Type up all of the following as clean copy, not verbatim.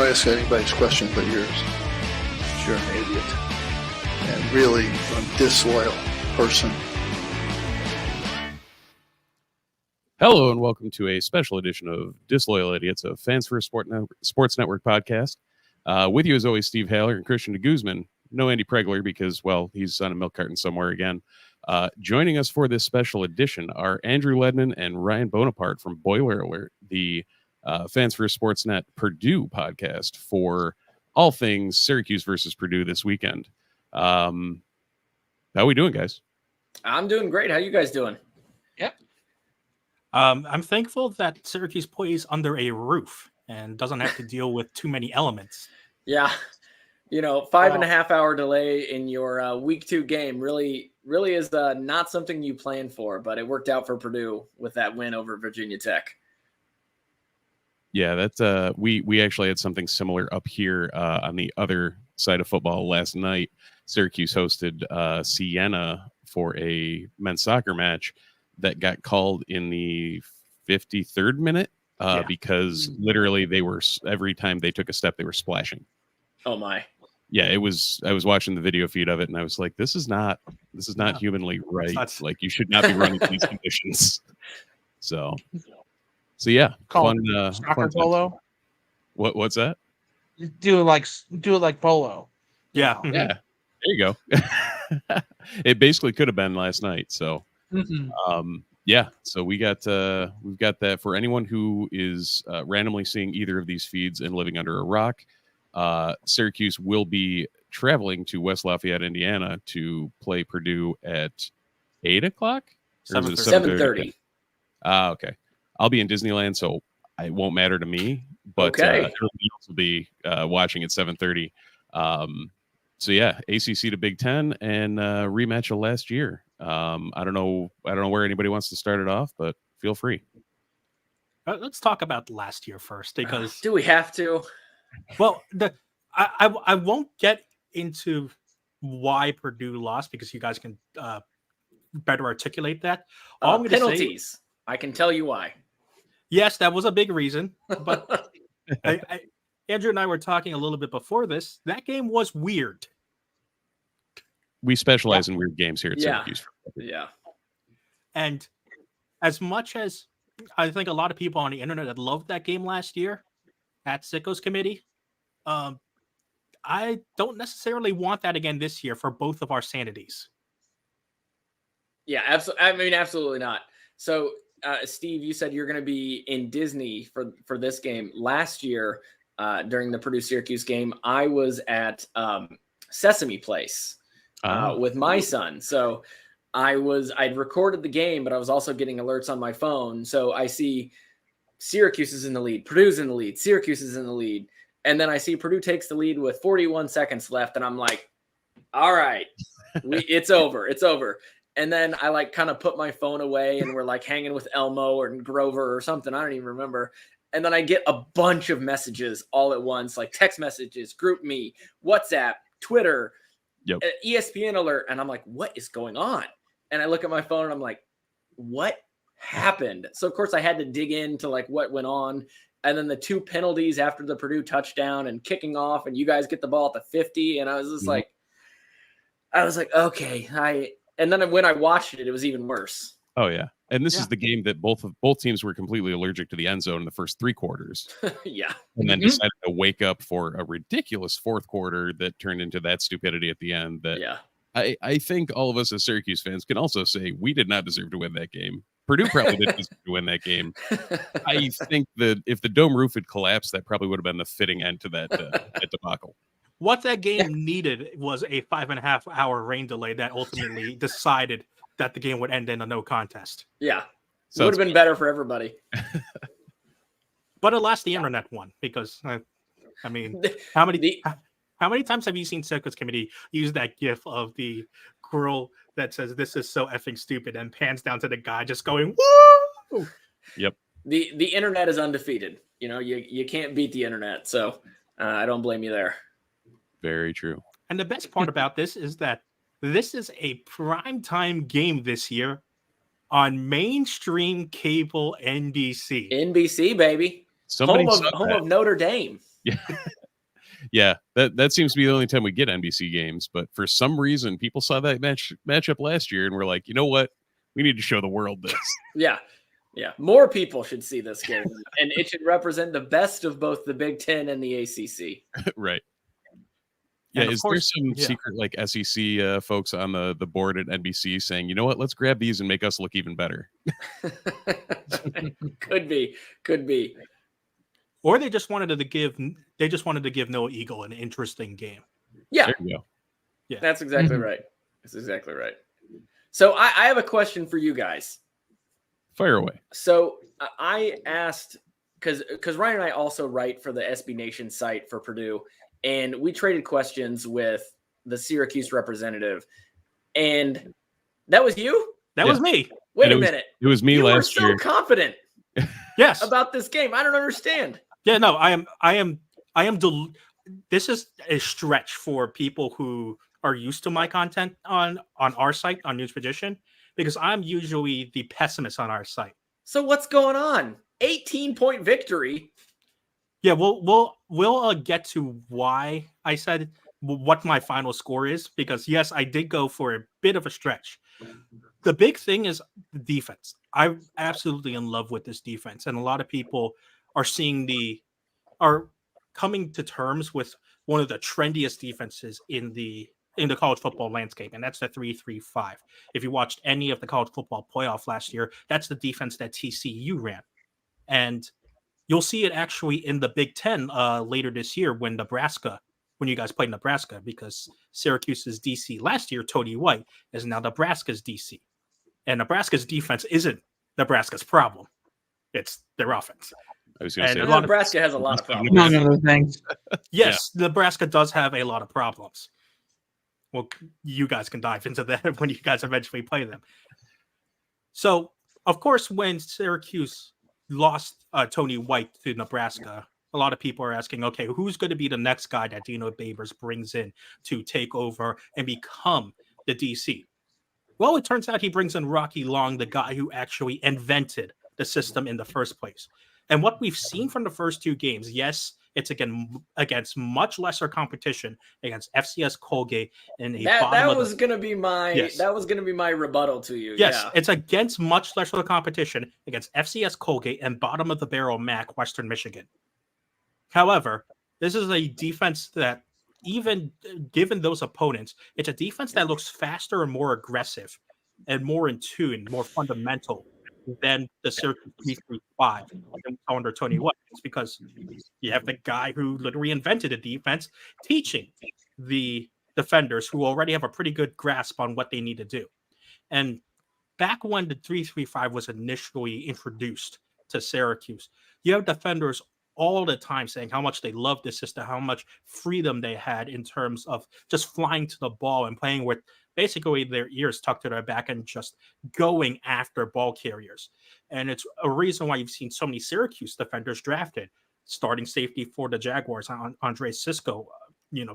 ask anybody's question but yours. You're an idiot. And really a disloyal person. Hello and welcome to a special edition of Disloyal Idiots, a Fans First Sports Network podcast. With you as always, Steve Haller and Christian de Guzman. No Andy Pregler because, well, he's on a milk carton somewhere again. Joining us for this special edition are Andrew Ledman and Ryan Bonaparte from Boiler Alert, the Fans First Sportsnet Purdue podcast for all things Syracuse versus Purdue this weekend. How are we doing, guys? I'm doing great. How you guys doing? Yep. I'm thankful that Syracuse plays under a roof and doesn't have to deal with too many elements. Yeah. You know, 5.5 hour delay in your week 2 game really is not something you planned for, but it worked out for Purdue with that win over Virginia Tech. Yeah, that's we actually had something similar up here on the other side of football last night. Syracuse hosted Siena for a men's soccer match that got called in the 53rd minute because literally they were, every time they took a step, they were splashing. Oh my. Yeah, I was watching the video feed of it and I was like, this is not humanly right. Like you should not be running these conditions. So yeah. Fun soccer polo. What's that? Do it like polo. Yeah. Mm-hmm. Yeah. There you go. It basically could have been last night. So yeah, so we've got that for anyone who is randomly seeing either of these feeds and living under a rock. Syracuse will be traveling to West Lafayette, Indiana to play Purdue at 8:00. 7:30. Okay. I'll be in Disneyland, so it won't matter to me, but everybody else will be watching at 7:30. So yeah, ACC to Big Ten and rematch of last year. I don't know where anybody wants to start it off, but feel free. Let's talk about last year first, because do we have to? Well, I won't get into why Purdue lost because you guys can better articulate that. All penalties. I can tell you why. Yes, that was a big reason, but Andrew and I were talking a little bit before this. That game was weird. We specialize in weird games here at Syracuse. Yeah. And as much as I think a lot of people on the internet that loved that game last year at Sicko's committee, I don't necessarily want that again this year for both of our sanities. Yeah, absolutely. I mean, absolutely not. So, Steve, you said you're going to be in Disney for this game. Last year, during the Purdue-Syracuse game, I was at Sesame Place with my son. So I'd recorded the game, but I was also getting alerts on my phone. So I see Syracuse is in the lead, Purdue's in the lead, Syracuse is in the lead. And then I see Purdue takes the lead with 41 seconds left. And I'm like, all right, it's over. It's over. And then I kind of put my phone away and we're hanging with Elmo or Grover or something. I don't even remember. And then I get a bunch of messages all at once, like text messages, group me, WhatsApp, Twitter, ESPN alert. And I'm like, what is going on? And I look at my phone and I'm like, what happened? So of course I had to dig into what went on. And then the 2 penalties after the Purdue touchdown and kicking off and you guys get the ball at the 50. And I was just okay. And then when I watched it, it was even worse. Oh yeah. And this is the game that both teams were completely allergic to the end zone in the first 3 quarters. Yeah. And then decided to wake up for a ridiculous 4th quarter that turned into that stupidity at the end. I think all of us as Syracuse fans can also say we did not deserve to win that game. Purdue probably didn't deserve to win that game. I think that if the dome roof had collapsed, that probably would have been the fitting end to that debacle. What that game needed was a 5.5 hour rain delay that ultimately decided that the game would end in a no contest. Yeah. So it would have been better for everybody. But alas, the internet won because, I mean, how many times have you seen Sicko's committee use that gif of the girl that says, "This is so effing stupid," and pans down to the guy just going, "Woo!" Yep. The internet is undefeated. You know, you can't beat the internet. So I don't blame you there. Very true. And the best part about this is that this is a primetime game this year on mainstream cable NBC. NBC, baby. Home of Notre Dame. Yeah. Yeah, that seems to be the only time we get NBC games. But for some reason, people saw that matchup last year and were like, you know what? We need to show the world this. Yeah. More people should see this game, and it should represent the best of both the Big Ten and the ACC. Right. Yeah, And of is there course- some yeah. secret like SEC folks on the board at NBC saying, you know what, let's grab these and make us look even better? Could be. Or they just wanted to give Noah Eagle an interesting game. Yeah, There you go. that's exactly right. That's exactly right. So I have a question for you guys. Fire away. So I asked, because Ryan and I also write for the SB Nation site for Purdue, and we traded questions with the Syracuse representative, and that was you? That was me. Wait And a minute. It was me You were last so year. confident Yes. about this game. I don't understand. Yeah, no, I am this is a stretch for people who are used to my content on our site on News Position, because I'm usually the pessimist on our site. So what's going on? 18-point victory. Yeah, we'll get to why I said what my final score is, because yes, I did go for a bit of a stretch. The big thing is the defense. I'm absolutely in love with this defense, and a lot of people are coming to terms with one of the trendiest defenses in the college football landscape, and that's the 3-3-5. If you watched any of the college football playoff last year, that's the defense that TCU ran, and you'll see it actually in the Big Ten later this year when you guys played Nebraska, because Syracuse's DC last year, Tony White, is now Nebraska's DC. And Nebraska's defense isn't Nebraska's problem. It's their offense. I was going to And say, a lot of- Nebraska has a lot of problems. Among other things. Yes, Nebraska does have a lot of problems. Well, you guys can dive into that when you guys eventually play them. So, of course, when Syracuse lost Tony White to Nebraska, a lot of people are asking, okay, who's going to be the next guy that Dino Babers brings in to take over and become the DC? Well, it turns out he brings in Rocky Long, the guy who actually invented the system in the first place. And what we've seen from the first two games, yes, it's against much lesser competition against FCS Colgate and That was going to be my rebuttal to you. Yes, Yeah. it's against much lesser competition against FCS Colgate and bottom of the barrel MAC Western Michigan. However, this is a defense that, even given those opponents, it's a defense that looks faster and more aggressive and more in tune, more fundamental than the Syracuse 3-3-5 under Tony White. It's because you have the guy who literally invented a defense teaching the defenders who already have a pretty good grasp on what they need to do. And back when the 3-3-5 was initially introduced to Syracuse, you have defenders all the time saying how much they love this system, how much freedom they had in terms of just flying to the ball and playing with basically their ears tucked to their back and just going after ball carriers. And it's a reason why you've seen so many Syracuse defenders drafted. Starting safety for the Jaguars, Andre Sisco,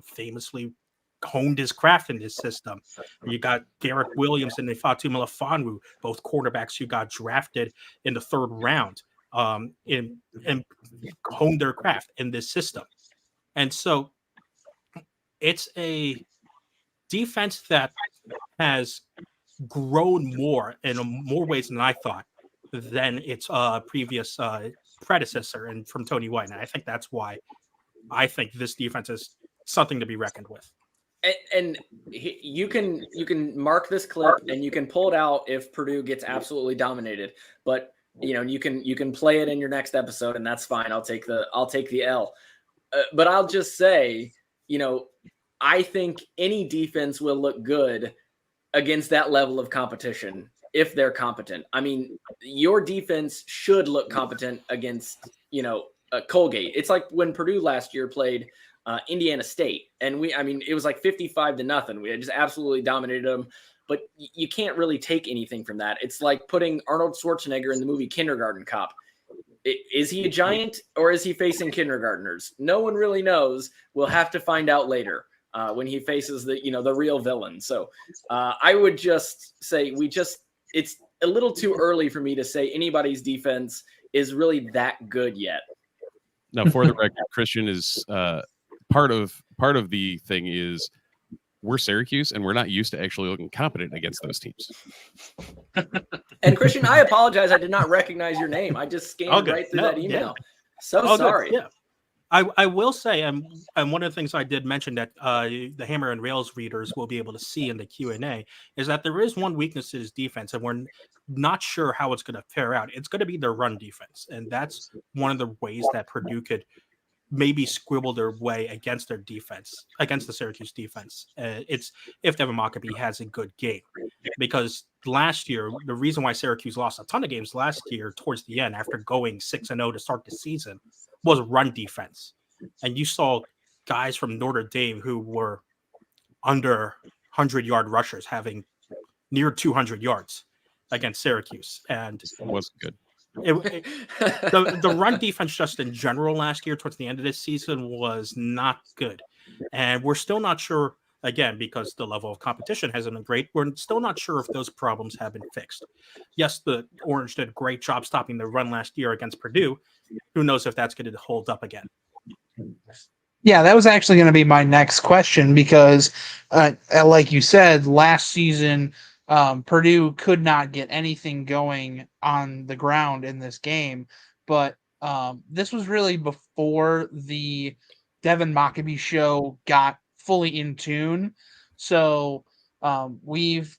famously honed his craft in this system. You got Garrett Williams and Ifeatu Melifonwu, both quarterbacks who got drafted in the third round. And hone their craft in this system. And so it's a defense that has grown more in more ways than I thought than its previous predecessor and from Tony White. And I think that's why I think this defense is something to be reckoned with. And you can mark this clip and you can pull it out if Purdue gets absolutely dominated. But you can play it in your next episode, and that's fine. I'll take the L. But I'll just say, I think any defense will look good against that level of competition if they're competent. I mean, your defense should look competent against, Colgate. It's like when Purdue last year played Indiana State, and it was like 55-0. We had just absolutely dominated them. But you can't really take anything from that. It's like putting Arnold Schwarzenegger in the movie Kindergarten Cop. Is he a giant or is he facing kindergartners? No one really knows. We'll have to find out later when he faces the real villain. So I would just say it's a little too early for me to say anybody's defense is really that good yet. now, for the record, Christian is part of the thing is we're Syracuse and we're not used to actually looking competent against those teams. And Christian, I apologize. I did not recognize your name. I just scanned right through that email. So sorry. Good. Yeah. I will say, and one of the things I did mention that the Hammer and Rails readers will be able to see in the Q&A is that there is one weakness to his defense, and we're not sure how it's going to fare out. It's going to be their run defense, and that's one of the ways that Purdue could maybe squibble their way against their defense, against the Syracuse defense. It's if Devin Mockabee has a good game, because last year, the reason why Syracuse lost a ton of games last year towards the end after going 6-0 to start the season was run defense. And you saw guys from Notre Dame who were under 100-yard rushers having near 200 yards against Syracuse. And it wasn't good. The run defense just in general last year towards the end of this season was not good. And we're still not sure, again, because the level of competition hasn't been great, we're still not sure if those problems have been fixed. Yes, the Orange did a great job stopping the run last year against Purdue. Who knows if that's going to hold up again? Yeah, that was actually going to be my next question because, like you said, last season, Purdue could not get anything going on the ground in this game. But this was really before the Devin Mockabee show got fully in tune. So we've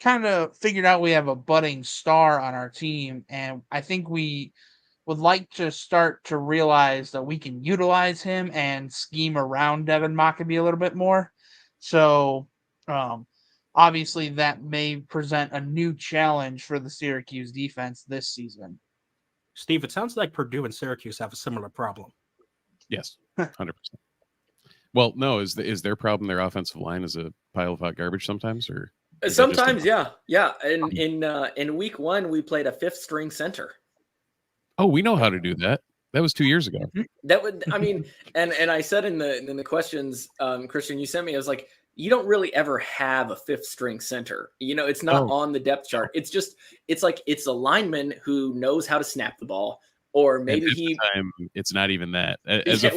kind of figured out we have a budding star on our team, and I think we would like to start to realize that we can utilize him and scheme around Devin Mockabee a little bit more. So obviously that may present a new challenge for the Syracuse defense this season. Steve, it sounds like Purdue and Syracuse have a similar problem. Yes, 100%. Well, no, is their problem their offensive line is a pile of hot garbage sometimes, or sometimes? Yeah. In week 1, we played a 5th string center. Oh, we know how to do that. That was 2 years ago. That would, I mean, and I said in the questions, Christian, you sent me, I was like, you don't really ever have a 5th string center. You know, it's not on the depth chart. It's just, it's like, it's a lineman who knows how to snap the ball, or maybe it's not even that. As a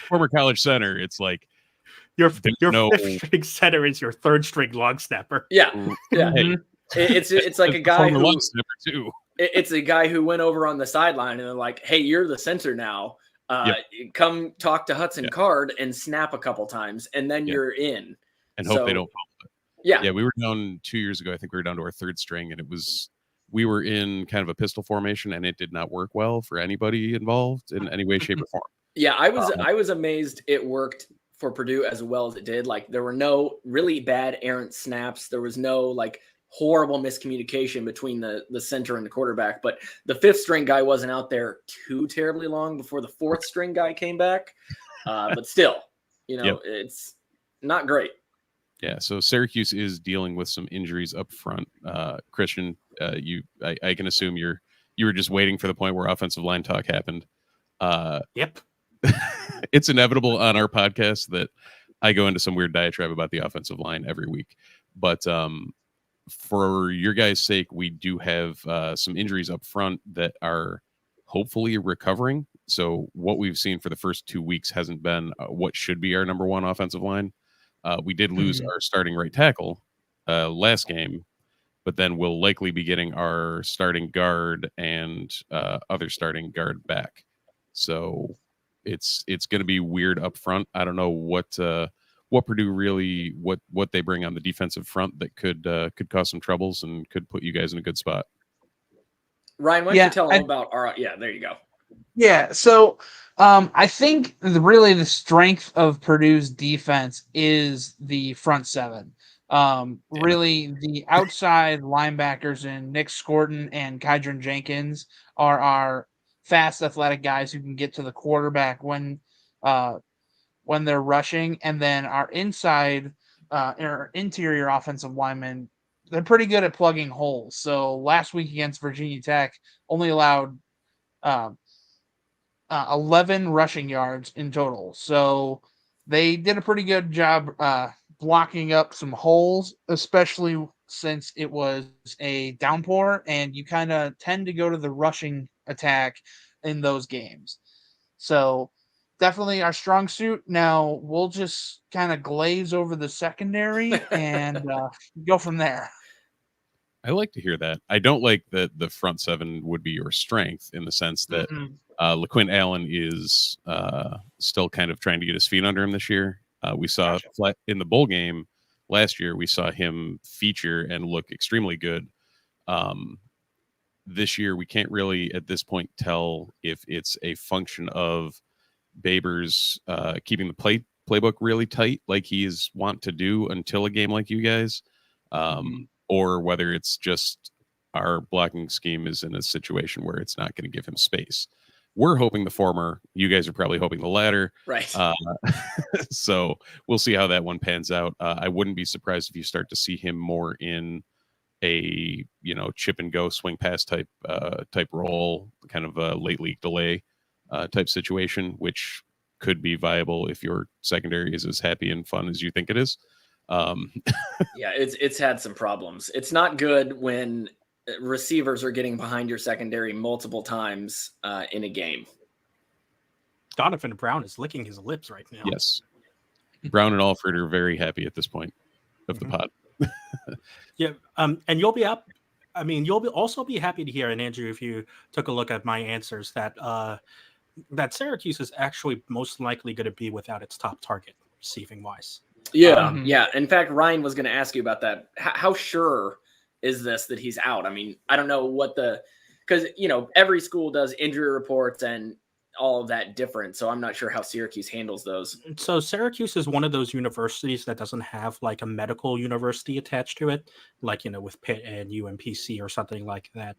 former college center, it's like your 5th string center is your 3rd string long snapper. Yeah. Hey, it's like a guy who long snapper too. It's a guy who went over on the sideline and they're like, hey, you're the center now. Come talk to Hudson Card and snap a couple times, and then you're in. And hope they don't follow it. Yeah, we were down 2 years ago. I think we were down to our 3rd string, and we were in kind of a pistol formation, and it did not work well for anybody involved in any way, shape, or form. Yeah, I was amazed it worked for Purdue as well as it did. Like, there were no really bad errant snaps. There was no like horrible miscommunication between the center and the quarterback, but the 5th string guy wasn't out there too terribly long before the 4th string guy came back. But still, it's not great. Yeah. So Syracuse is dealing with some injuries up front. Christian, I can assume you were just waiting for the point where offensive line talk happened. Yep. It's inevitable on our podcast that I go into some weird diatribe about the offensive line every week, but for your guys' sake, we do have some injuries up front that are hopefully recovering. So what we've seen for the first 2 weeks hasn't been what should be our number 1 offensive line. We did lose our starting right tackle last game, but then we'll likely be getting our starting guard and other starting guard back. So it's going to be weird up front. I don't know what Purdue really what they bring on the defensive front that could cause some troubles and could put you guys in a good spot. Ryan, why don't you tell them about our? Yeah, there you go. Yeah, so I think really the strength of Purdue's defense is the front 7. Really, the outside linebackers in Nick Scorton and Kydron Jenkins are our fast, athletic guys who can get to the quarterback when they're rushing, and then our interior offensive linemen, they're pretty good at plugging holes. So last week against Virginia Tech, only allowed 11 rushing yards in total. So they did a pretty good job blocking up some holes, especially since it was a downpour, and you kind of tend to go to the rushing attack in those games. So definitely our strong suit. Now we'll just kind of glaze over the secondary and go from there. I like to hear that. I don't like that the front seven would be your strength in the sense that LaQuint Allen is still kind of trying to get his feet under him this year. We saw in the bowl game last year, we saw him feature and look extremely good. This year, we can't really at this point tell if it's a function of Babers keeping the playbook really tight like he's want to do until a game like you guys, or whether it's just our blocking scheme is in a situation where it's not going to give him space. We're hoping the former. You guys are probably hoping the latter. Right. So we'll see how that one pans out. I wouldn't be surprised if you start to see him more in a chip and go swing pass type role, kind of a late league delay type situation, which could be viable if your secondary is as happy and fun as you think it is. Yeah, it's had some problems. It's not good when receivers are getting behind your secondary multiple times in a game. Donovan Brown is licking his lips right now. Yes. Brown and Alfred are very happy at this point of the pod. Yeah. And you'll be up. I mean, also be happy to hear, and Andrew, if you took a look at my answers, that Syracuse is actually most likely going to be without its top target receiving wise. Yeah. Yeah. In fact, Ryan was going to ask you about that. How sure is this that he's out? I mean, I don't know because every school does injury reports and all of that different. So I'm not sure how Syracuse handles those. So Syracuse is one of those universities that doesn't have like a medical university attached to it, like, with Pitt and UMPC or something like that.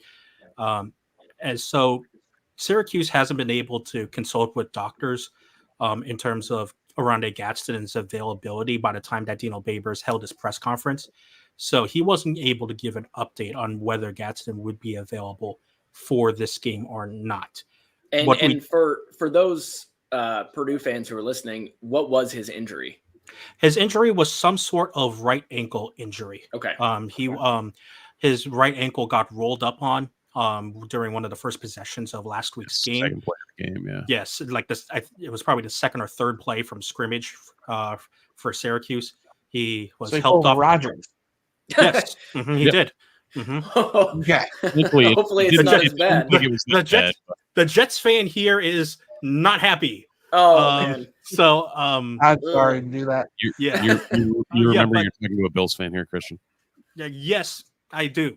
And so Syracuse hasn't been able to consult with doctors in terms of Oronde Gadsden's availability by the time that Dino Babers held his press conference. So he wasn't able to give an update on whether Gadsden would be available for this game or not. And for those Purdue fans who are listening, what was his injury? His injury was some sort of right ankle injury. Okay. His right ankle got rolled up on during one of the first possessions of last week's game. Second play of the game, yeah. Yes, like this, it was probably the second or third play from scrimmage for Syracuse. He was helped off. Rogers. Yes, he did. Okay. Hopefully it's not as bad. The Jets fan here is not happy. Oh man. So I'm sorry to do that. You remember you're talking to a Bills fan here, Christian. Yes, I do.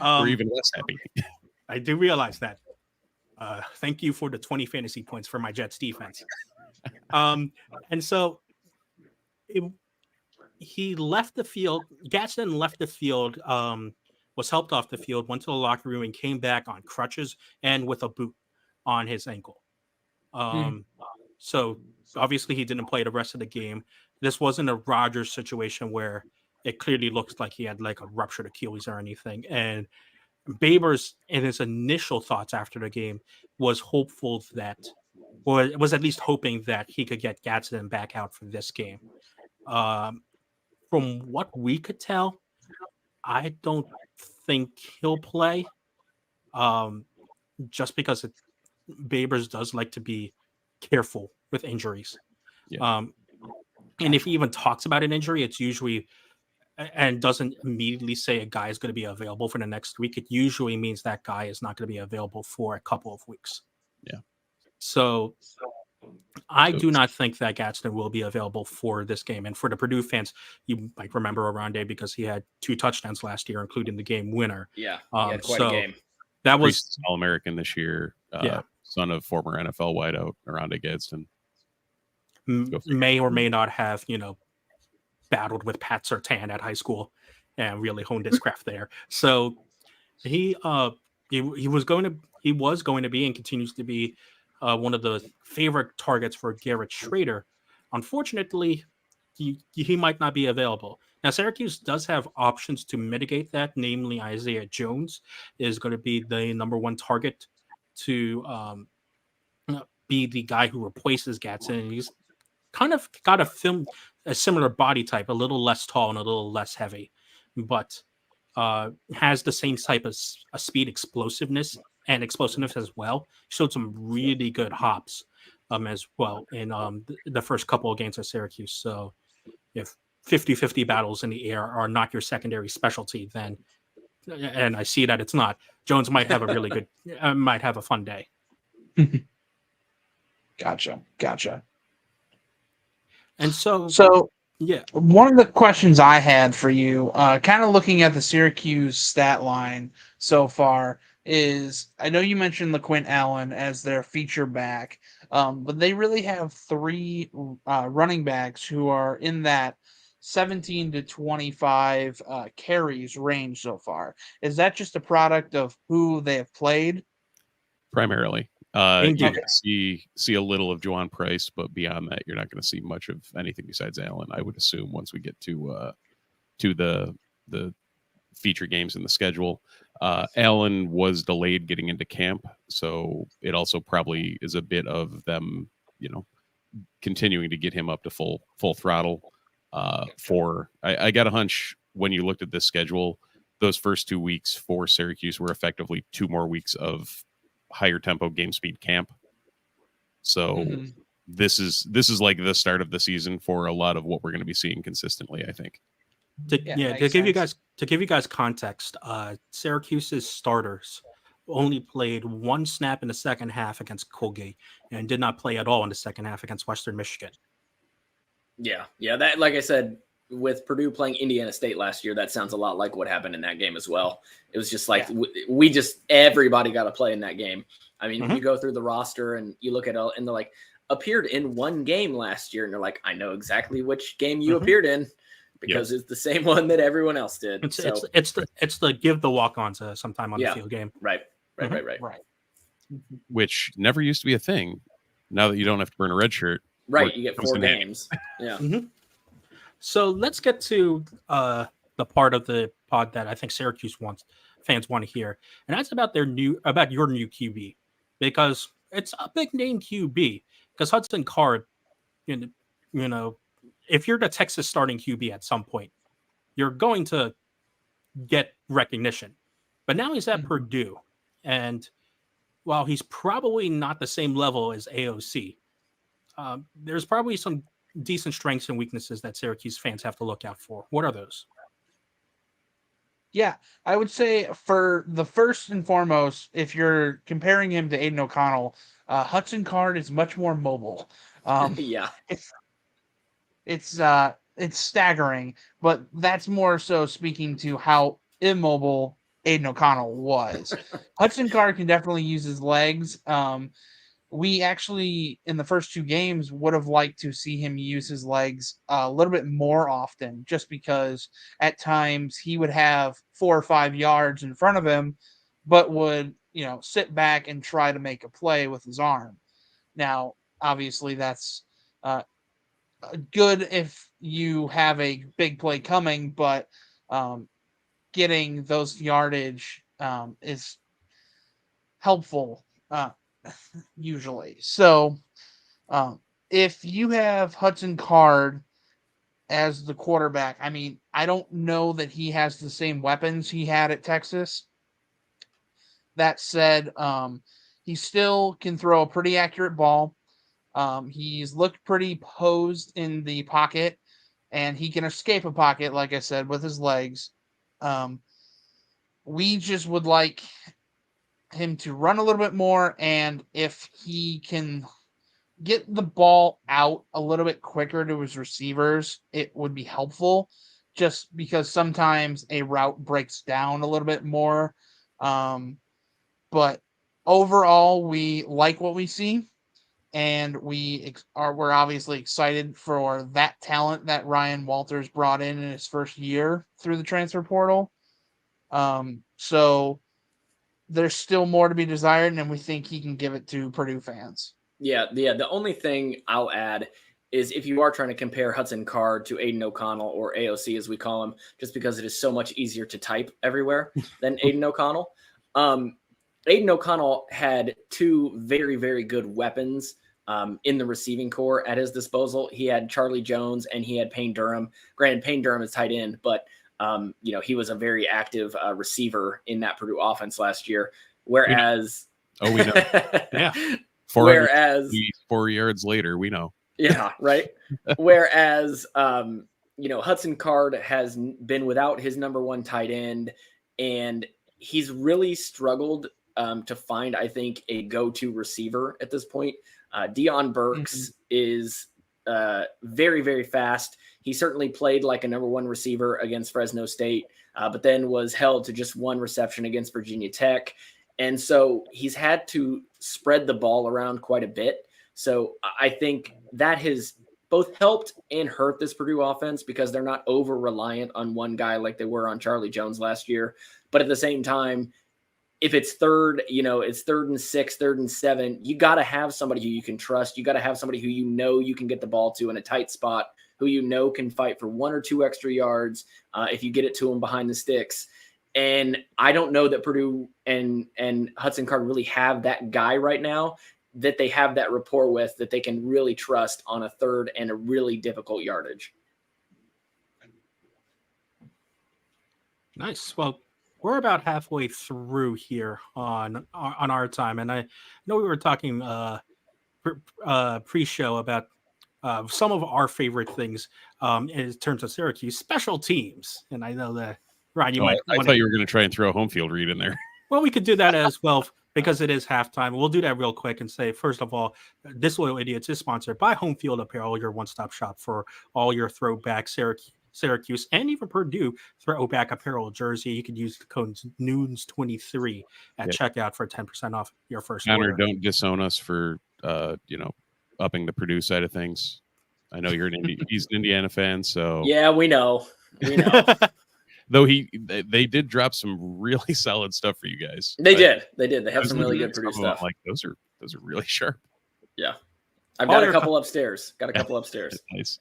We're even less happy. I do realize that. Thank you for the 20 fantasy points for my Jets defense. And so he left the field. Gadsden left the field, was helped off the field, went to the locker room, and came back on crutches and with a boot on his ankle. So obviously he didn't play the rest of the game. This wasn't a Rogers situation where it clearly looks like he had like a ruptured Achilles or anything. And Babers, in his initial thoughts after the game, was hopeful that, or was at least hoping that he could get Gadsden back out for this game. From what we could tell, I don't think he'll play. Just because Babers does like to be careful with injuries. Yeah. And if he even talks about an injury, it's usually, and doesn't immediately say a guy is going to be available for the next week, it usually means that guy is not going to be available for a couple of weeks. Yeah. So I do not think that Gadsden will be available for this game. And for the Purdue fans, you might remember Oronde because he had 2 touchdowns last year, including the game winner. Yeah, he had quite a game. That was All-American this year. Son of former NFL wideout Oronde Gadsden. May or may not have, battled with Pat Surtain at high school and really honed his craft there. So he was going to be and continues to be one of the favorite targets for Garrett Schrader. Unfortunately, he might not be available. Now, Syracuse does have options to mitigate that. Namely, Isaiah Jones is going to be the number 1 target to be the guy who replaces Gadsden. And he's kind of got a similar body type, a little less tall and a little less heavy, but has the same type of speed explosiveness and explosiveness as well. Showed some really good hops as well in the first couple of games at Syracuse. So if 50-50 battles in the air are not your secondary specialty, then, and I see that it's not, Jones might have a really good, might have a fun day. Gotcha. And so yeah, one of the questions I had for you, kind of looking at the Syracuse stat line so far, is I know you mentioned LaQuint Allen as their feature back, but they really have 3 running backs who are in that 17 to 25 carries range so far. Is that just a product of who they have played? Primarily. You're Indeed. going to see a little of Juwan Price, but beyond that, you're not going to see much of anything besides Allen, I would assume, once we get to the feature games in the schedule. Allen was delayed getting into camp, so it also probably is a bit of them, continuing to get him up to full throttle. I got a hunch when you looked at this schedule, those first 2 weeks for Syracuse were effectively 2 more weeks of higher tempo game speed camp. So this is like the start of the season for a lot of what we're going to be seeing consistently, I think. To give you guys context, Syracuse's starters only played 1 snap in the second half against Colgate and did not play at all in the second half against Western Michigan. Yeah. That, like I said, with Purdue playing Indiana State last year, that sounds a lot like what happened in that game as well. It was just like everybody got to play in that game. I mean, you go through the roster and you look at it, and they're like, appeared in 1 game last year, and they're like, I know exactly which game you appeared in because it's the same one that everyone else did. It's the give the walk-ons sometime on the field game. Right. Which never used to be a thing. Now that you don't have to burn a red shirt. Right, you get 4 games. Yeah. So let's get to the part of the pod that I think Syracuse fans want to hear, and that's about your new QB, because it's a big name QB. Because Hudson Card, if you're the Texas starting QB at some point, you're going to get recognition. But now he's at Purdue, and while he's probably not the same level as AOC, there's probably some decent strengths and weaknesses that Syracuse fans have to look out for. What are those? Yeah, I would say for the first and foremost, if you're comparing him to Aiden O'Connell, Hudson Card is much more mobile. It's staggering, but that's more so speaking to how immobile Aiden O'Connell was. Hudson Card can definitely use his legs. We actually, in the first 2 games, would have liked to see him use his legs a little bit more often, just because at times he would have 4 or 5 yards in front of him, but would, sit back and try to make a play with his arm. Now, obviously, that's good if you have a big play coming, but getting those yardage is helpful. Usually. So if you have Hudson Card as the quarterback, I mean, I don't know that he has the same weapons he had at Texas. That said, he still can throw a pretty accurate ball. He's looked pretty posed in the pocket, and he can escape a pocket, like I said, with his legs. We just would like him to run a little bit more, and if he can get the ball out a little bit quicker to his receivers, it would be helpful, just because sometimes a route breaks down a little bit more. But overall, we like what we see, and we're obviously excited for that talent that Ryan Walters brought in his first year through the transfer portal. So there's still more to be desired, and we think he can give it to Purdue fans. Yeah. The only thing I'll add is if you are trying to compare Hudson Card to Aiden O'Connell, or AOC as we call him, just because it is so much easier to type everywhere than Aiden O'Connell. Aiden O'Connell had 2 very, very good weapons in the receiving corps at his disposal. He had Charlie Jones and he had Payne Durham. Granted, Payne Durham is tight end, but he was a very active receiver in that Purdue offense last year. Whereas, we know. Yeah. Whereas 4 yards later, we know. Yeah, right. Whereas, Hudson Card has been without his number one tight end, and he's really struggled to find, I think, a go-to receiver at this point. Deion Burks is very, very fast. He certainly played like a number one receiver against Fresno State, but then was held to just one reception against Virginia Tech. And so he's had to spread the ball around quite a bit. So I think that has both helped and hurt this Purdue offense because they're not over reliant on one guy like they were on Charlie Jones last year. But at the same time, if it's it's 3rd and 6, 3rd and 7, you got to have somebody who you can trust. You got to have somebody who you can get the ball to in a tight spot, who can fight for 1 or 2 extra yards if you get it to him behind the sticks. And I don't know that Purdue and Hudson Card really have that guy right now that they have that rapport with that they can really trust on a 3rd and a really difficult yardage. Nice. Well, we're about halfway through here on our time, and I know we were talking pre-show about some of our favorite things in terms of Syracuse special teams, and I know that Ryan, I thought you were going to try and throw a home field read in there. Well, we could do that as well because it is halftime. We'll do that real quick and say, first of all, Disloyal Idiots is sponsored by Home Field Apparel, your one-stop shop for all your throwback Syracuse and even Purdue throwback apparel jersey. You can use the code Noons23 at checkout for 10% off your first order. Don't disown us for upping the Purdue side of things. I know he's an Indiana fan, so yeah, we know. Though they did drop some really solid stuff for you guys. They did. They have some really good Purdue stuff. Like those are really sharp. Yeah, I've got a couple upstairs. Nice.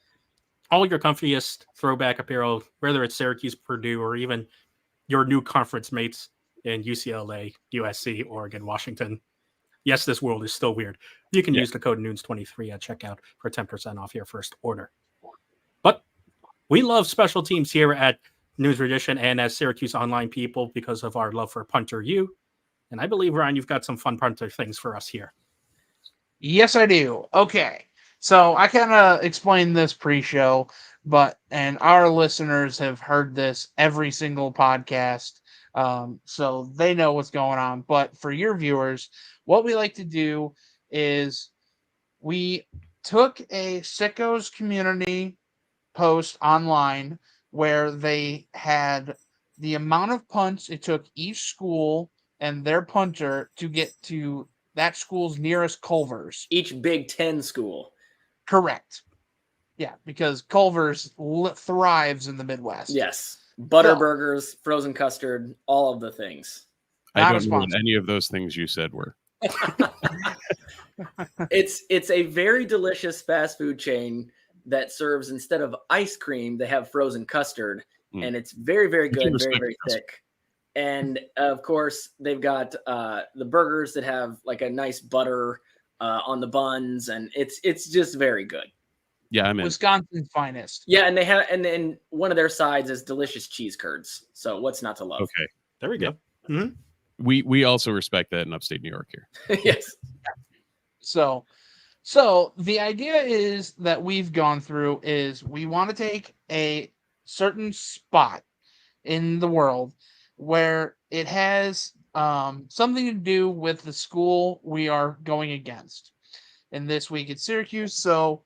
All your comfiest throwback apparel, whether it's Syracuse, Purdue, or even your new conference mates in UCLA, USC, Oregon, Washington. Yes, this world is still weird. You can use the code Noons23 at checkout for 10% off your first order. But we love special teams here at News Edition and as Syracuse Online people because of our love for Punter U. And I believe, Ryan, you've got some fun punter things for us here. Yes, I do. Okay. So I kind of explained this pre-show, and our listeners have heard this every single podcast, so they know what's going on. But for your viewers, what we like to do is we took a Sickos community post online where they had the amount of punts it took each school and their punter to get to that school's nearest Culver's. Each Big Ten school. Correct. Yeah, because Culver's thrives in the Midwest. Yes. Butterburgers, frozen custard, all of the things. I don't know what any of those things you said were. It's a very delicious fast food chain that serves, instead of ice cream, they have frozen custard, and it's very, very good, very, very thick. And of course, they've got the burgers that have like a nice butter on the buns, and it's just very good. Yeah, I'm in. Wisconsin's finest. Yeah, and then one of their sides is delicious cheese curds. So what's not to love? Okay, there we go. Mm-hmm. We also respect that in upstate New York here. Yes. So the idea is that we've gone through is we want to take a certain spot in the world where it has something to do with the school we are going against. And this week it's Syracuse. So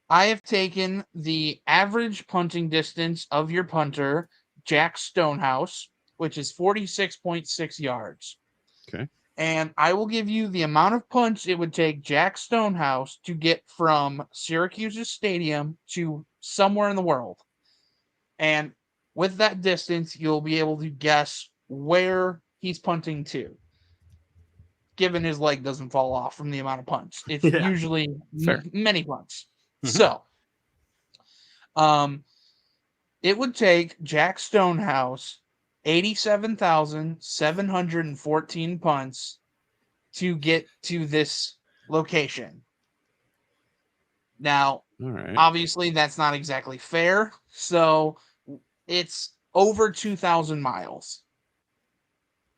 I have taken the average punting distance of your punter, Jack Stonehouse, which is 46.6 yards. Okay. And I will give you the amount of punts it would take Jack Stonehouse to get from Syracuse's stadium to somewhere in the world. And with that distance, you'll be able to guess where he's punting to, given his leg doesn't fall off from the amount of punts. It's usually many punts. Mm-hmm. So, it would take Jack Stonehouse 87,714 punts to get to this location. Now, obviously, that's not exactly fair. So it's over 2,000 miles.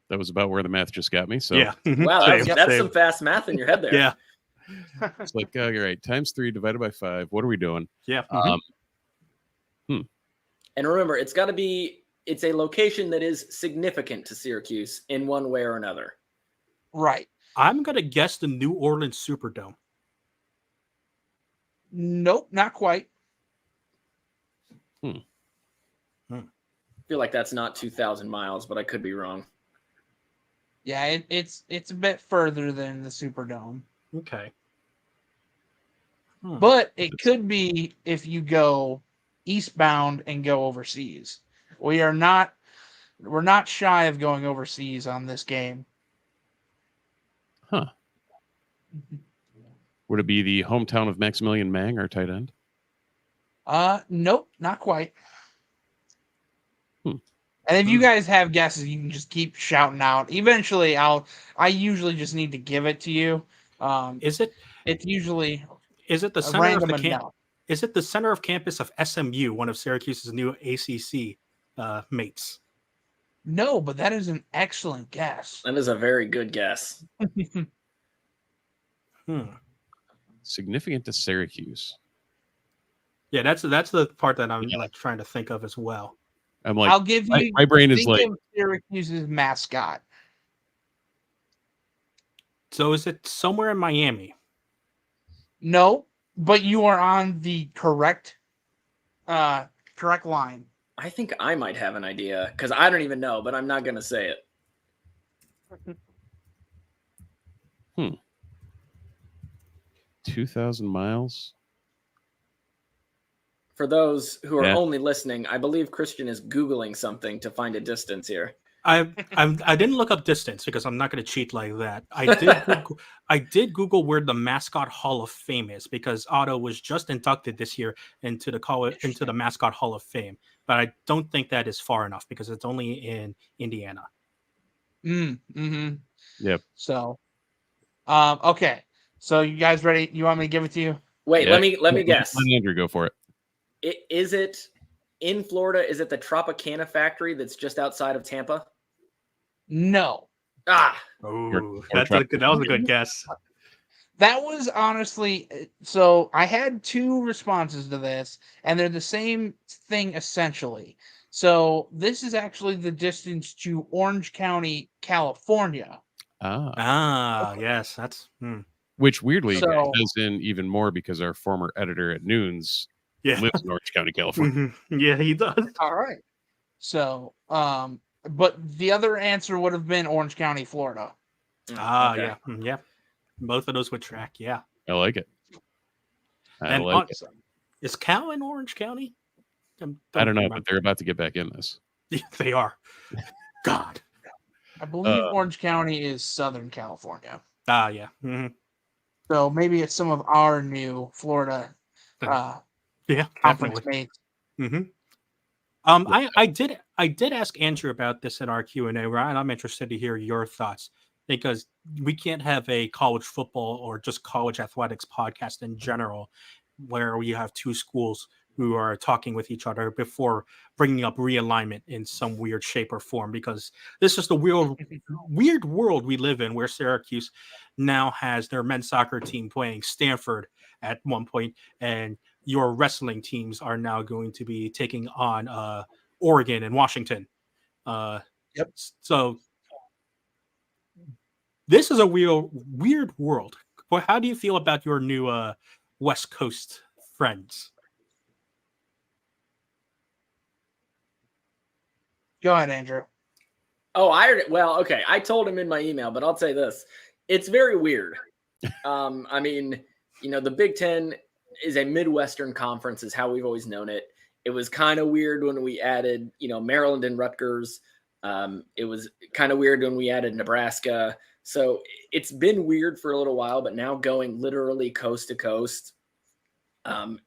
That was about where the math just got me. So Yeah. Wow, Same, that's same. some fast math in your head there. Yeah. it's like, all right, times 3 divided by 5. What are we doing? Yeah. And remember, it's a location that is significant to Syracuse in one way or another. Right. I'm going to guess the New Orleans Superdome. Nope, not quite. I feel like that's not 2,000 miles, but I could be wrong. Yeah, it's a bit further than the Superdome. Okay. But it could be if you go eastbound and go overseas. We're not shy of going overseas on this game. Huh. Would it be the hometown of Maximilian Mang, our tight end? Nope, not quite. And if you guys have guesses, you can just keep shouting out. Eventually, I usually just need to give it to you. Is it? It's usually Is it the a center of random the camp? enough. Is it the center of campus of SMU, one of Syracuse's new ACC mates? No, but that is an excellent guess. That is a very good guess. Significant to Syracuse. Yeah, that's the part that I'm like trying to think of as well. I'm like, I'll give you. my brain is think like of Syracuse's mascot. So is it somewhere in Miami? No, but you are on the correct line. I think I might have an idea because I don't even know, but I'm not going to say it. 2,000 miles. For those who are only listening, I believe Christian is Googling something to find a distance here. I didn't look up distance because I'm not going to cheat like that. I did Google where the Mascot Hall of Fame is because Otto was just inducted this year into the Mascot Hall of Fame, but I don't think that is far enough because it's only in Indiana. Yep. So, okay. So you guys ready? You want me to give it to you? Wait, let me guess. Let Andrew go for it. Is it in Florida? Is it the Tropicana factory that's just outside of Tampa? No. Ah, Oh, that was a good guess. That was honestly, so I had two responses to this, and they're the same thing essentially. So this is actually the distance to Orange County, California. Yes, that's Which weirdly So- ties in even more because our former editor at Noons lives in Orange County, California. Yeah, he does. All right. So, but the other answer would have been Orange County, Florida. okay. Yeah. Both of those would track. Yeah. I like it. And like it. Is Cal in Orange County? I don't know, but they're about to get back in this. Yeah, they are. God. I believe Orange County is Southern California. Yeah. So maybe it's some of our new Florida Yeah, conference definitely. mates. I did ask Andrew about this in our Q&A, and I'm interested to hear your thoughts because we can't have a college football or just college athletics podcast in general where we have two schools who are talking with each other before bringing up realignment in some weird shape or form, because this is the weird world we live in where Syracuse now has their men's soccer team playing Stanford at one point, and your wrestling teams are now going to be taking on Oregon and Washington. Yep. So this is a weird world. Well, how do you feel about your new West Coast friends? Go ahead, Andrew. Oh, okay. I told him in my email, but I'll say this. It's very weird. I mean, the Big Ten is a Midwestern conference is how we've always known it. It was kind of weird when we added, Maryland and Rutgers. It was kind of weird when we added Nebraska. So it's been weird for a little while, but now going literally coast to coast,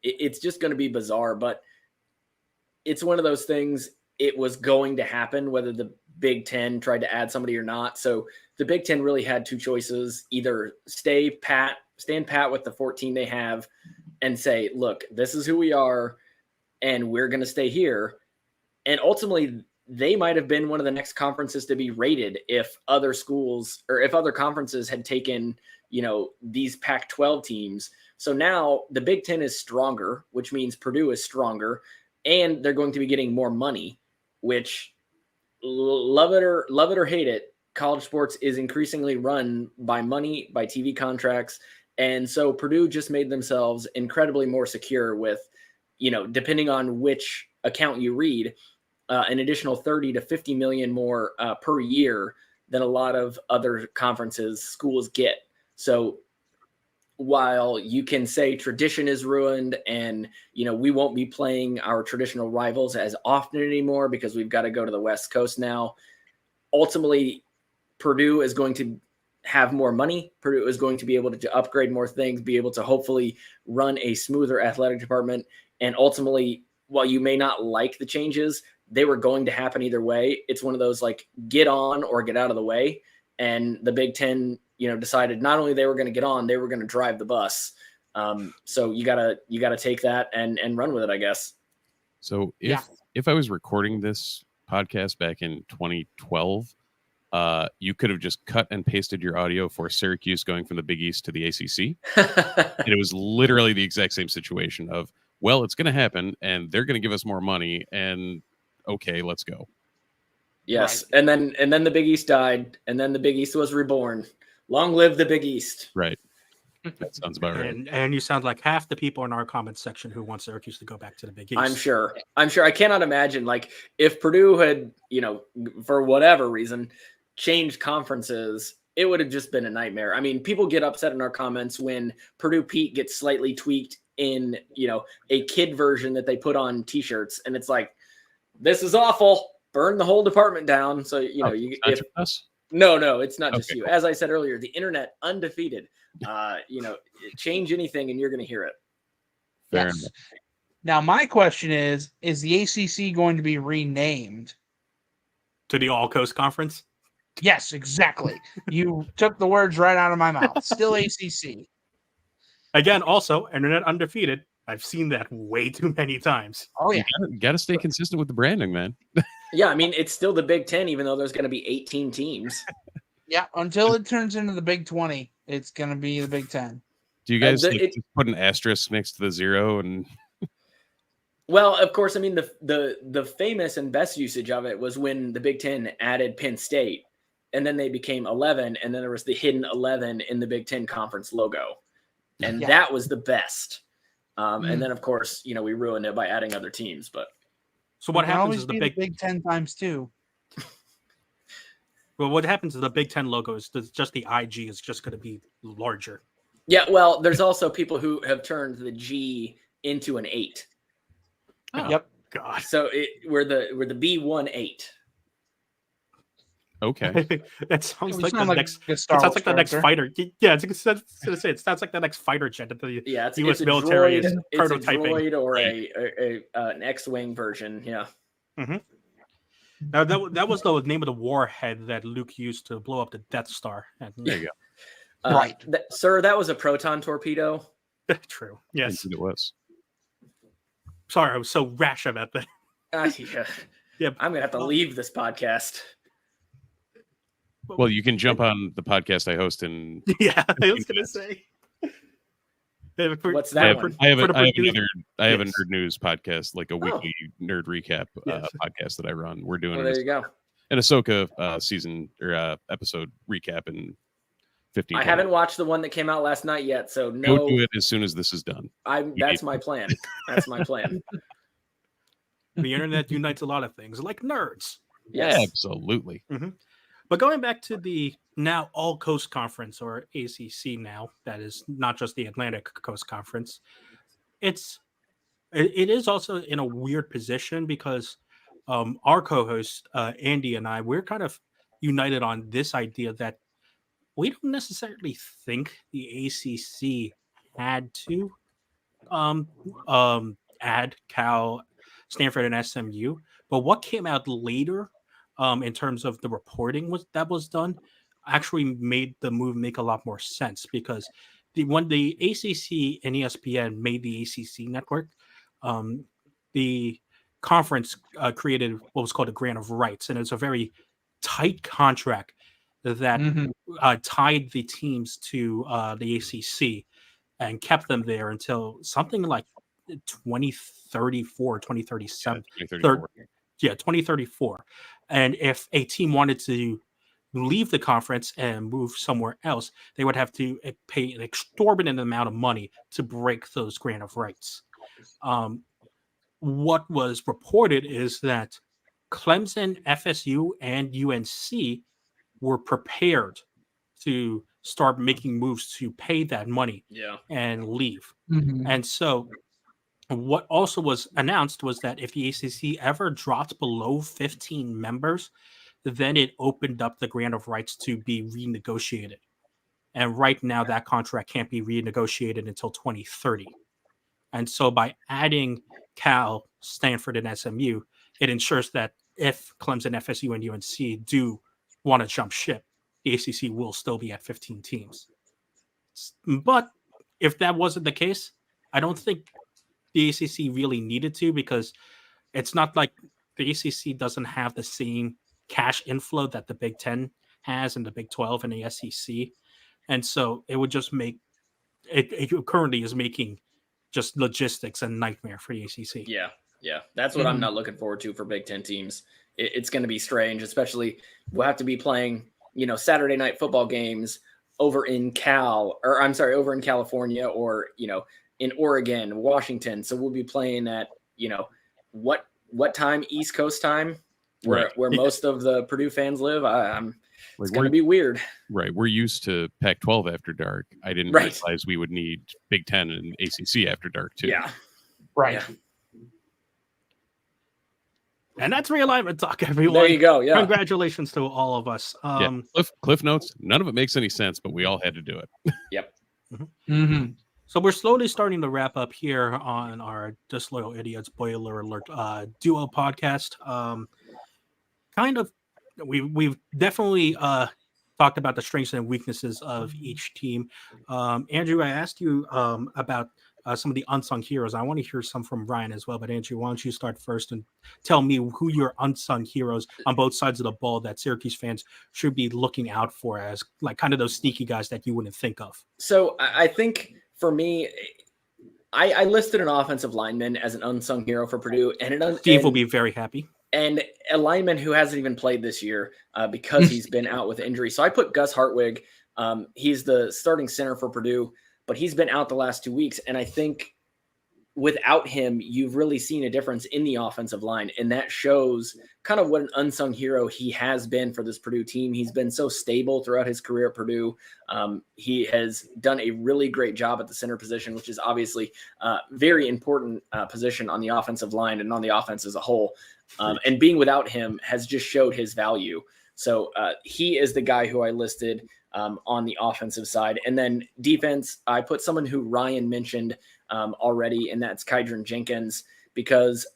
it's just going to be bizarre. But it's one of those things. It was going to happen whether the Big Ten tried to add somebody or not. So the Big Ten really had two choices: either stand pat with the 14 they have and say, look, this is who we are and we're going to stay here. And ultimately they might have been one of the next conferences to be rated if other schools or if other conferences had taken, these Pac-12 teams. So now the Big Ten is stronger, which means Purdue is stronger, and they're going to be getting more money, which, love it or hate it, college sports is increasingly run by money, by TV contracts. And so Purdue just made themselves incredibly more secure with, depending on which account you read, an additional 30 to 50 million more per year than a lot of other schools get. So while you can say tradition is ruined and, we won't be playing our traditional rivals as often anymore because we've got to go to the West Coast now, ultimately Purdue is going to have more money. Purdue is going to be able to upgrade more things, be able to hopefully run a smoother athletic department. And ultimately, while you may not like the changes, they were going to happen either way. It's one of those like get on or get out of the way. And the Big Ten, decided not only they were going to get on, they were going to drive the bus. So you gotta take that and run with it, I guess. So if I was recording this podcast back in 2012, you could have just cut and pasted your audio for Syracuse going from the Big East to the ACC. And it was literally the exact same situation of, well, it's going to happen and they're going to give us more money and okay, let's go. Yes. Right. And then the Big East died and then the Big East was reborn. Long live the Big East. Right. That sounds about right. And you sound like half the people in our comments section who want Syracuse to go back to the Big East. I'm sure. I cannot imagine, like, if Purdue had, for whatever reason, changed conferences, it would have just been a nightmare. I mean, people get upset in our comments when Purdue Pete gets slightly tweaked in, a kid version that they put on T-shirts, and it's like, this is awful. Burn the whole department down. So, No, it's not just you. Cool. As I said earlier, the internet undefeated. Change anything and you're going to hear it. Fair enough. Now, my question is the ACC going to be renamed to the All Coast Conference? Yes, exactly. You took the words right out of my mouth. Still ACC. Again, also, internet undefeated. I've seen that way too many times. Oh, yeah. You got to stay consistent with the branding, man. Yeah, I mean, it's still the Big Ten, even though there's going to be 18 teams. Yeah, until it turns into the Big 20, it's going to be the Big 10. Do you guys just put an asterisk next to the 0? And well, of course, I mean, the famous and best usage of it was when the Big Ten added Penn State, and then they became 11, and then there was the hidden 11 in the Big Ten conference logo. And that was the best. And then, of course, we ruined it by adding other teams. But so what happens is the Big 10 times 2. Well, what happens is the Big Ten logo is just the IG is just going to be larger. Yeah, well, there's also people who have turned the G into an 8. Oh, yep. God. So we're the B18. Okay. That sounds like the next. It sounds like the next fighter. Yeah, it's going to say it sounds like the next fighter jet that the U.S. military is prototyping. It's a droid or an X-wing version. Yeah. Mm-hmm. Now that was the name of the warhead that Luke used to blow up the Death Star. There you go. Right, sir. That was a proton torpedo. True. Yes, it was. Sorry, I was so rash about that. Yeah. I'm gonna have to leave this podcast. Well, you can jump on the podcast I host in. Yeah, I was gonna say. What's that? I have a nerd news podcast, like a weekly nerd recap podcast that I run. We're doing there you go. An Ahsoka season or episode recap in 15. I haven't watched the one that came out last night yet, so go do it as soon as this is done. That's my plan. That's my plan. The internet unites a lot of things, like nerds. Yes, absolutely. Mm-hmm. But going back to the now All Coast Conference, or ACC now, that is not just the Atlantic Coast Conference, it is also in a weird position because our co-host, Andy, and I, we're kind of united on this idea that we don't necessarily think the ACC had to add Cal, Stanford, and SMU. But what came out later in terms of the reporting that was done actually made the move make a lot more sense, because when the ACC and ESPN made the ACC network, the conference created what was called a grant of rights, and it's a very tight contract that tied the teams to the ACC and kept them there until something like 2034, 2037. 2034. 2034. And if a team wanted to leave the conference and move somewhere else, they would have to pay an exorbitant amount of money to break those grant of rights. What was reported is that Clemson, FSU, and UNC were prepared to start making moves to pay that money and leave. And so what also was announced was that if the ACC ever dropped below 15 members, then it opened up the grant of rights to be renegotiated. And right now, that contract can't be renegotiated until 2030. And so by adding Cal, Stanford, and SMU, it ensures that if Clemson, FSU, and UNC do want to jump ship, the ACC will still be at 15 teams. But if that wasn't the case, I don't think the ACC really needed to, because it's not like the ACC doesn't have the same cash inflow that the Big Ten has and the Big 12 and the SEC. And so it would just make it currently is making just logistics a nightmare for the ACC. Yeah. That's what I'm not looking forward to for Big Ten teams. It's going to be strange, especially we'll have to be playing, Saturday night football games over in over in California, or, in Oregon, Washington. So we'll be playing at, what time? East Coast time, where most of the Purdue fans live. It's going to be weird. Right. We're used to Pac-12 after dark. I didn't realize we would need Big Ten and ACC after dark too. Yeah. Right. Yeah. And that's realignment talk, everyone. There you go. Yeah. Congratulations to all of us. Cliff notes. None of it makes any sense, but we all had to do it. Yep. So we're slowly starting to wrap up here on our Disloyal Idiots Boiler Alert duo podcast. We've definitely talked about the strengths and weaknesses of each team. Andrew, I asked you about some of the unsung heroes. I want to hear some from Ryan as well. But Andrew, why don't you start first and tell me who your unsung heroes on both sides of the ball that Syracuse fans should be looking out for as like kind of those sneaky guys that you wouldn't think of? So I think for me, I listed an offensive lineman as an unsung hero for Purdue, and Steve will be very happy. And a lineman who hasn't even played this year because he's been out with injury. So I put Gus Hartwig. He's the starting center for Purdue, but he's been out the last 2 weeks. And I think without him, you've really seen a difference in the offensive line. And that shows kind of what an unsung hero he has been for this Purdue team. He's been so stable throughout his career at Purdue. He has done a really great job at the center position, which is obviously a very important position on the offensive line and on the offense as a whole. And being without him has just showed his value. So he is the guy who I listed on the offensive side. And then defense, I put someone who Ryan mentioned already, and that's Kydron Jenkins, because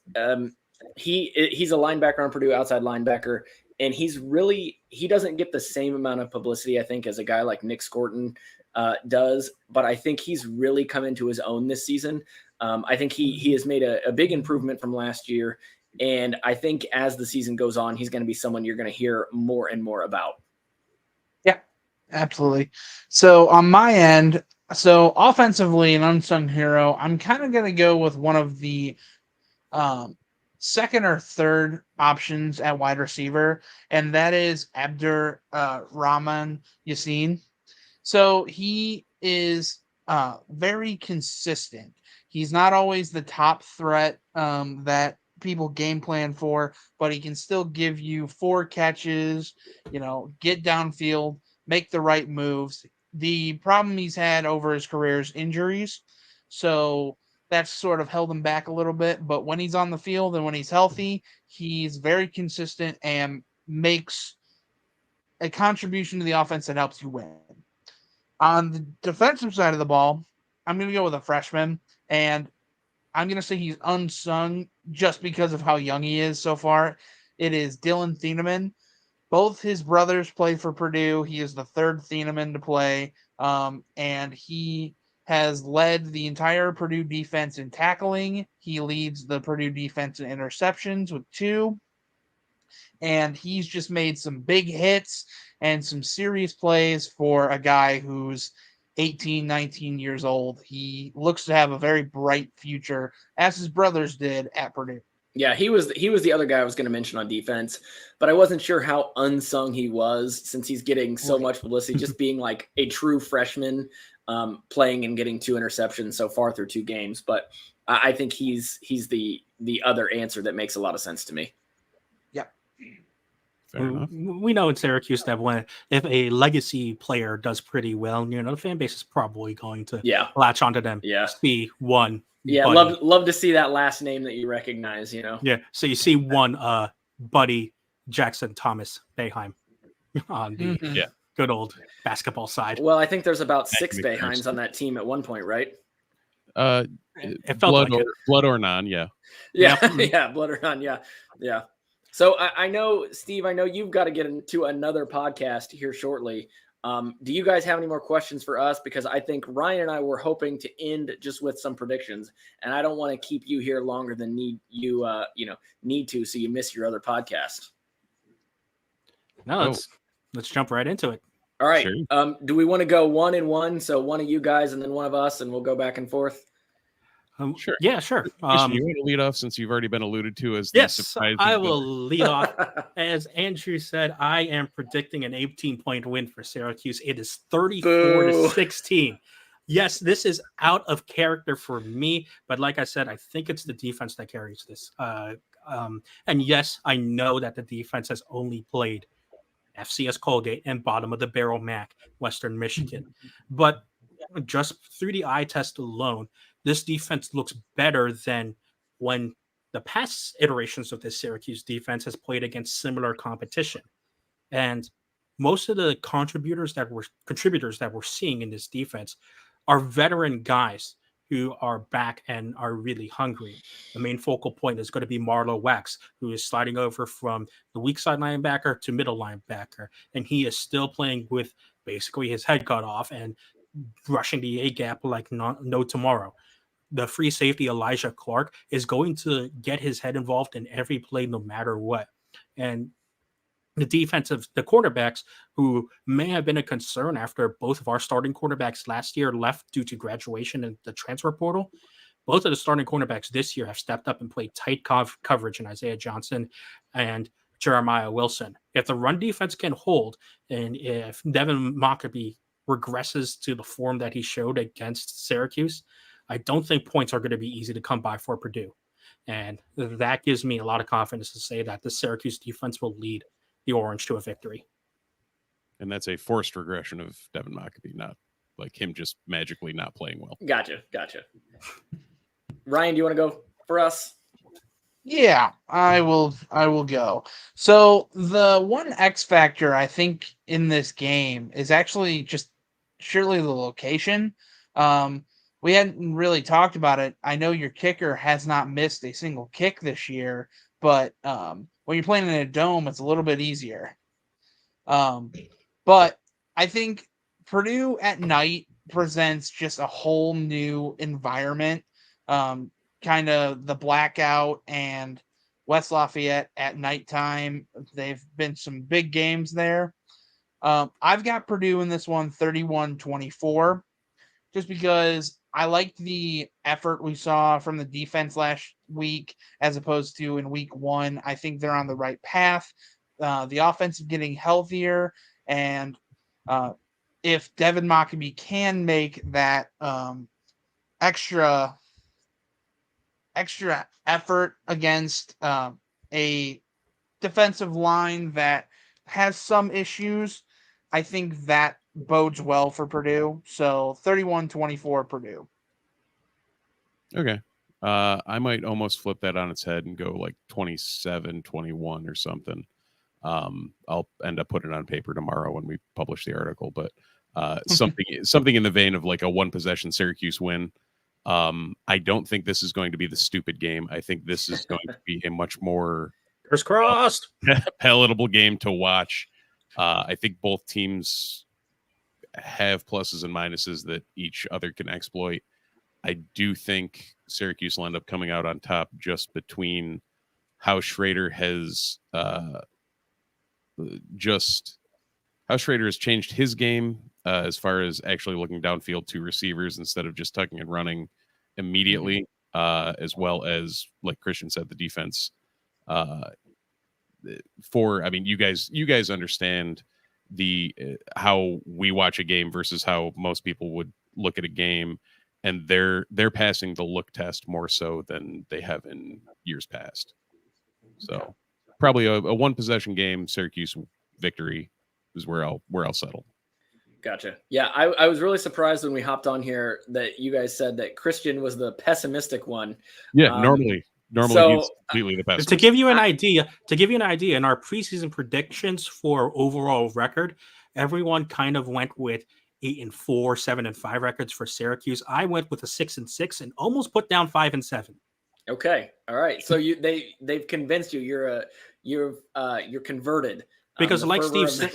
he's a linebacker on Purdue, outside linebacker, and he doesn't get the same amount of publicity, I think, as a guy like Nick Scorton does, but I think he's really come into his own this season. I think he has made a big improvement from last year. And I think as the season goes on, he's going to be someone you're going to hear more and more about. Yeah, absolutely. So on my end, offensively, an unsung hero, I'm kind of going to go with one of the second or third options at wide receiver, and that is Rahman Yassin. So he is very consistent. He's not always the top threat that people game plan for, but he can still give you 4 catches, get downfield, make the right moves. The problem he's had over his career is injuries, so that's sort of held him back a little bit. But when he's on the field and when he's healthy, he's very consistent and makes a contribution to the offense that helps you win. On the defensive side of the ball, I'm going to go with a freshman, and I'm going to say he's unsung just because of how young he is so far. It is Dylan Thieneman. Both his brothers play for Purdue. He is the third Thieneman to play, and he has led the entire Purdue defense in tackling. He leads the Purdue defense in interceptions with 2. And he's just made some big hits and some serious plays for a guy who's 18, 19 years old. He looks to have a very bright future, as his brothers did at Purdue. Yeah, he was the other guy I was going to mention on defense, but I wasn't sure how unsung he was since he's getting so much publicity, just being like a true freshman, playing and getting 2 interceptions so far through 2 games. But I think he's the other answer that makes a lot of sense to me. We know in Syracuse that if a legacy player does pretty well, the fan base is probably going to latch onto them. Yeah. See one. Yeah, Buddy. love to see that last name that you recognize, Yeah, so you see one Buddy Jackson Thomas Boeheim on the good old basketball side. Well, I think there's about 6 Boeheims on that team at one point, right? It felt blood, like blood or none, yeah. Yeah, blood or none, yeah. So I know, Steve, you've got to get into another podcast here shortly. Do you guys have any more questions for us? Because I think Ryan and I were hoping to end just with some predictions, and I don't want to keep you here longer than need to, so you miss your other podcast. No, let's jump right into it. All right. Sure. Do we want to go 1 and 1? So one of you guys and then one of us, and we'll go back and forth. Sure. Yeah, sure. You want to lead off since you've already been alluded to as the surprise. I will lead off. As Andrew said, I am predicting an 18-point win for Syracuse. It is 34-16. Yes, this is out of character for me, but like I said, I think it's the defense that carries this. And yes, I know that the defense has only played FCS Colgate and bottom of the barrel MAC, Western Michigan. But just through the eye test alone, this defense looks better than when the past iterations of this Syracuse defense has played against similar competition. And most of the contributors that we're seeing in this defense are veteran guys who are back and are really hungry. The main focal point is going to be Marlo Wax, who is sliding over from the weak side linebacker to middle linebacker. And he is still playing with basically his head cut off and rushing the A-gap like no tomorrow. The free safety, Elijah Clark, is going to get his head involved in every play no matter what. And the quarterbacks, who may have been a concern after both of our starting quarterbacks last year left due to graduation and the transfer portal, both of the starting cornerbacks this year have stepped up and played tight coverage in Isaiah Johnson and Jeremiah Wilson. If the run defense can hold, and if Devin Mockabee regresses to the form that he showed against Syracuse, I don't think points are going to be easy to come by for Purdue. And that gives me a lot of confidence to say that the Syracuse defense will lead the Orange to a victory. And that's a forced regression of Devin Mockabee, not like him just magically not playing well. Gotcha. Ryan, do you want to go for us? Yeah, I will go. So the one X factor I think in this game is actually just surely the location. We hadn't really talked about it. I know your kicker has not missed a single kick this year, but when you're playing in a dome, it's a little bit easier. But I think Purdue at night presents just a whole new environment. Kind of the blackout and West Lafayette at nighttime. They've been some big games there. I've got Purdue in this one 31-24, just because I liked the effort we saw from the defense last week as opposed to in week 1. I think they're on the right path. The offense is getting healthier, and if Devin Mockabee can make that extra effort against a defensive line that has some issues, I think that bodes well for Purdue. So 31-24 Purdue. Okay. I might almost flip that on its head and go like 27-21 or something. I'll end up putting it on paper tomorrow when we publish the article, but something in the vein of like a one possession Syracuse win. I don't think this is going to be the stupid game. I think this is going to be a much more crossed palatable game to watch. I think both teams have pluses and minuses that each other can exploit. I do think Syracuse will end up coming out on top just between how Schrader has changed his game as far as actually looking downfield to receivers instead of just tucking and running immediately, as well as, like Christian said, the defense. You guys understand the how we watch a game versus how most people would look at a game, and they're passing the look test more so than they have in years past. So probably a one possession game, Syracuse victory is where I'll settle. Gotcha. Yeah, I was really surprised when we hopped on here that you guys said that Christian was the pessimistic one. Yeah, normally so, he's completely the pessimist. To give you an idea, in our preseason predictions for overall record, everyone kind of went with 8-4, 7-5 records for Syracuse. I went with a 6-6 and almost put down 5-7. Okay, all right. So they've convinced you you're converted. Because like Steve said,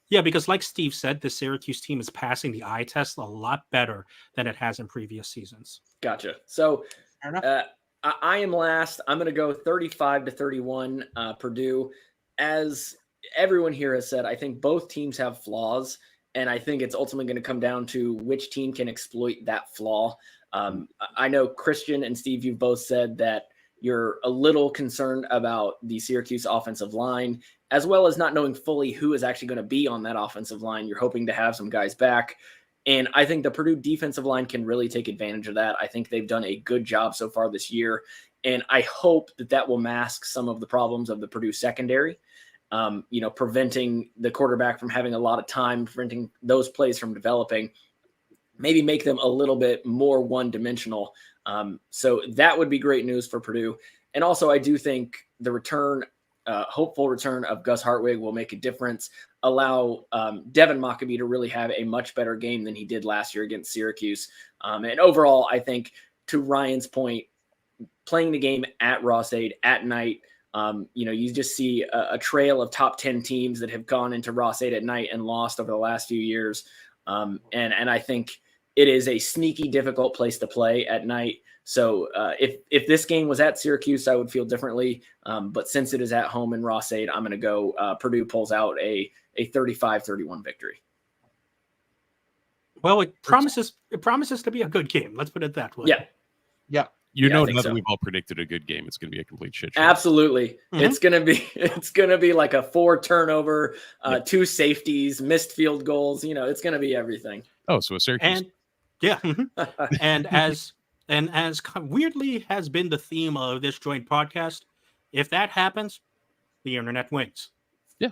because like Steve said, the Syracuse team is passing the eye test a lot better than it has in previous seasons. Gotcha. So I am last. I'm going to go 35-31 Purdue. As everyone here has said, I think both teams have flaws, and I think it's ultimately going to come down to which team can exploit that flaw. I know Christian and Steve, you've both said that you're a little concerned about the Syracuse offensive line, as well as not knowing fully who is actually going to be on that offensive line. You're hoping to have some guys back. And I think the Purdue defensive line can really take advantage of that. I think they've done a good job so far this year. And I hope that will mask some of the problems of the Purdue secondary, preventing the quarterback from having a lot of time, preventing those plays from developing, maybe make them a little bit more one-dimensional. So that would be great news for Purdue. And also, I do think the hopeful return of Gus Hartwig will make a difference, allow Devin Mockabee to really have a much better game than he did last year against Syracuse. And overall, I think, to Ryan's point, playing the game at Ross-Ade at night, you just see a trail of top 10 teams that have gone into Ross-Ade at night and lost over the last few years. And I think it is a sneaky, difficult place to play at night. So if this game was at Syracuse, I would feel differently. But since it is at home in Ross-Ade, I'm going to go Purdue pulls out a 35-31 victory. Well, it promises to be a good game. Let's put it that way. Yeah. Now that we've all predicted a good game, it's going to be a complete shit show. Absolutely. Mm-hmm. It's going to be like a 4 turnover, 2 safeties, missed field goals. It's going to be everything. Oh, so a Syracuse. And as weirdly has been the theme of this joint podcast, if that happens, the internet wins. Yeah.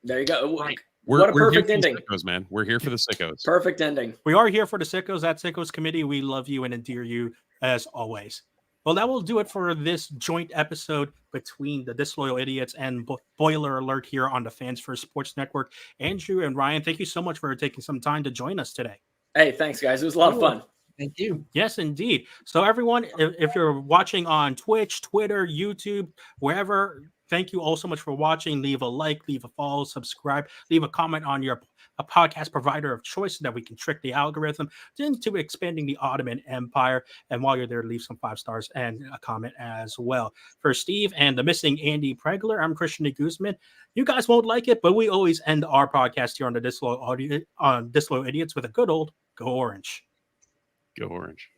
There you go. Right. What a perfect ending. Sickos, man. We're here for the sickos. Perfect ending. We are here for the sickos. At Sickos Committee, we love you and endear you as always. Well, that will do it for this joint episode between the Disloyal Idiots and Boiler Alert here on the Fans First Sports Network. Andrew and Ryan, thank you so much for taking some time to join us today. Hey, thanks, guys. It was a lot of fun. Thank you. Yes, indeed. So everyone, if you're watching on Twitch, Twitter, YouTube, wherever, thank you all so much for watching. Leave a like, leave a follow, subscribe, leave a comment on your podcast provider of choice so that we can trick the algorithm into expanding the Ottoman Empire. And while you're there, leave some 5 stars and a comment as well. For Steve and the missing Andy Pregler, I'm Christian Guzman. You guys won't like it, but we always end our podcast here on the Disloyal Idiots with a good old Go Orange. Go Orange.